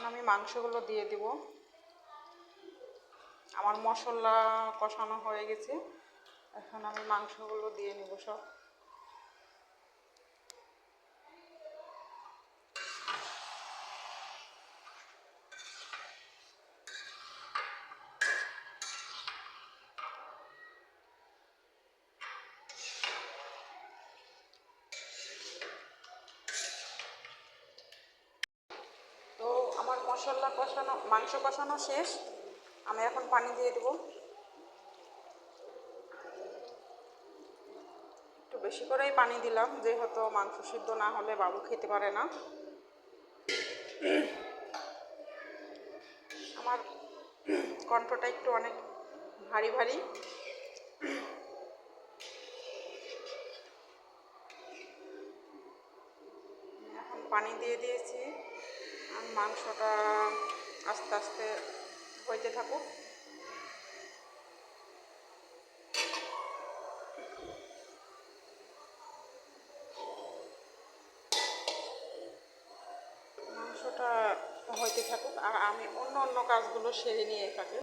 আমি মাংসগুলো দিয়ে দিব। আমার মশলা কষানো হয়ে গেছে, এখন আমি মাংসগুলো দিয়ে নিব সব। তো আমার মশলা কষানো, মাংস কষানো শেষ, আমি এখন পানি দিয়ে দেব। একটু বেশি করেই পানি দিলাম, যেহেতু মাংস সিদ্ধ না হলে বাবু খেতে পারে না। আমার কণ্ঠটা একটু অনেক ভারী ভারী। এখন পানি দিয়ে দিয়েছি, আর মাংসটা আস্তে আস্তে হইতে থাকুক। মাংসটা হইতে থাকুক আর আমি অন্য অন্য কাজগুলো সেরে নিয়ে থাকি।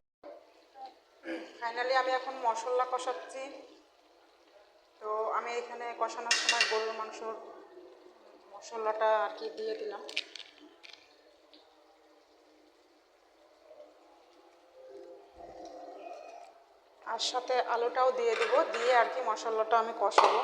ফাইনালি আমি এখন মশলা কষাচ্ছি। তো আমি এখানে কষানোর সময় গরুর মাংসর মশলাটা আর কি দিয়ে দিলাম। আর সাথে আলুটাও দিয়ে দেব, দিয়ে আর কি মশলাটা আমি কষাবো।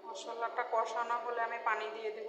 মশলাটা কষানো হলে আমি পানি দিয়ে দেব।